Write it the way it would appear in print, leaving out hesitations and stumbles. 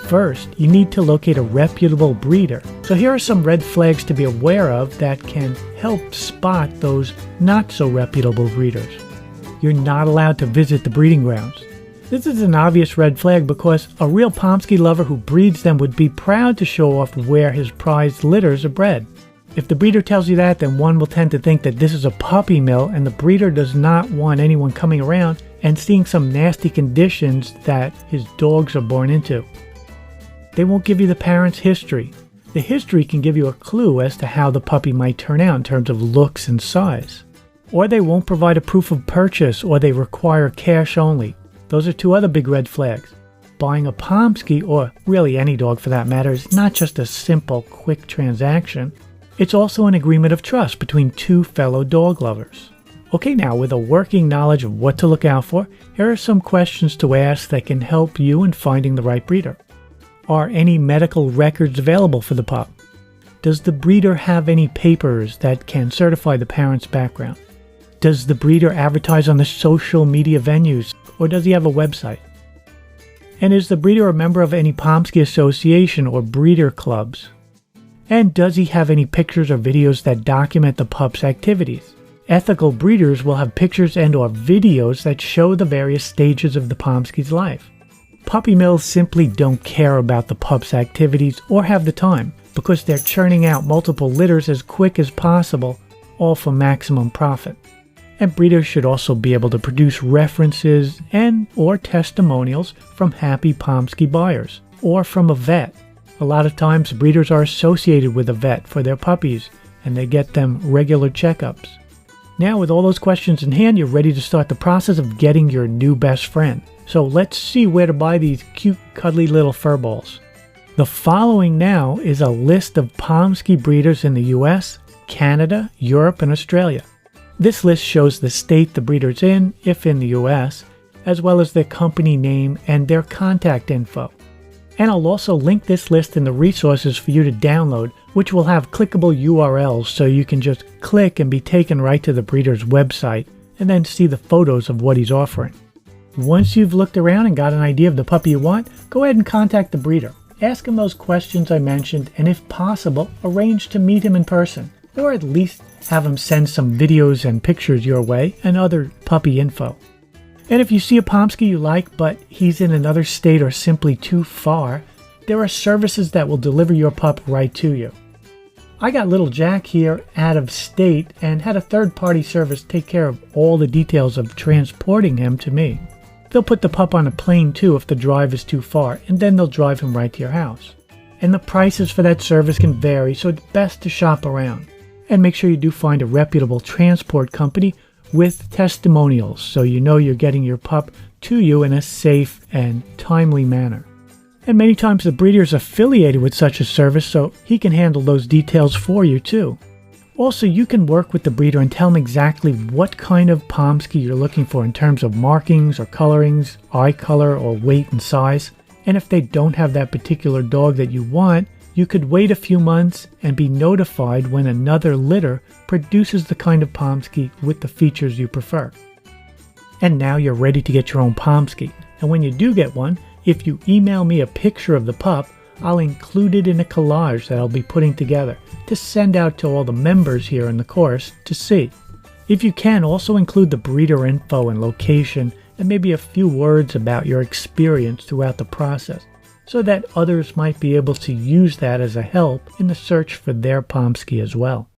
First, you need to locate a reputable breeder. So here are some red flags to be aware of that can help spot those not so reputable breeders. You're not allowed to visit the breeding grounds. This is an obvious red flag because a real Pomsky lover who breeds them would be proud to show off where his prized litters are bred. If the breeder tells you that, then one will tend to think that this is a puppy mill and the breeder does not want anyone coming around and seeing some nasty conditions that his dogs are born into. They won't give you the parent's history. The history can give you a clue as to how the puppy might turn out in terms of looks and size. Or they won't provide a proof of purchase, or they require cash only. Those are two other big red flags. Buying a Pomsky, or really any dog for that matter, is not just a simple, quick transaction. It's also an agreement of trust between two fellow dog lovers. Okay, now with a working knowledge of what to look out for, here are some questions to ask that can help you in finding the right breeder. Are any medical records available for the pup? Does the breeder have any papers that can certify the parent's background? Does the breeder advertise on the social media venues, or does he have a website? And is the breeder a member of any Pomsky association or breeder clubs? And does he have any pictures or videos that document the pup's activities? Ethical breeders will have pictures and or videos that show the various stages of the Pomsky's life. Puppy mills simply don't care about the pup's activities or have the time because they're churning out multiple litters as quick as possible, all for maximum profit. And breeders should also be able to produce references and or testimonials from happy Pomsky buyers or from a vet. A lot of times breeders are associated with a vet for their puppies and they get them regular checkups. Now with all those questions in hand, you're ready to start the process of getting your new best friend. So let's see where to buy these cute cuddly little fur balls. The following now is a list of Pomsky breeders in the US, Canada, Europe, and Australia. This list shows the state the breeder's in, if in the US, as well as their company name and their contact info. And I'll also link this list in the resources for you to download, which will have clickable URLs so you can just click and be taken right to the breeder's website and then see the photos of what he's offering. Once you've looked around and got an idea of the puppy you want, go ahead and contact the breeder. Ask him those questions I mentioned and if possible, arrange to meet him in person, or at least have him send some videos and pictures your way and other puppy info. And if you see a Pomsky you like, but he's in another state or simply too far, there are services that will deliver your pup right to you. I got little Jack here out of state and had a third-party service take care of all the details of transporting him to me. They'll put the pup on a plane too if the drive is too far, and then they'll drive him right to your house. And the prices for that service can vary, so it's best to shop around. And make sure you do find a reputable transport company with testimonials so you know you're getting your pup to you in a safe and timely manner. And many times the breeder is affiliated with such a service so he can handle those details for you too. Also, you can work with the breeder and tell him exactly what kind of Pomsky you're looking for in terms of markings or colorings, eye color or weight and size. And if they don't have that particular dog that you want, you could wait a few months and be notified when another litter produces the kind of Pomsky with the features you prefer. And now you're ready to get your own Pomsky. And when you do get one, if you email me a picture of the pup, I'll include it in a collage that I'll be putting together to send out to all the members here in the course to see. If you can, also include the breeder info and location and maybe a few words about your experience throughout the process, so that others might be able to use that as a help in the search for their Pomsky as well.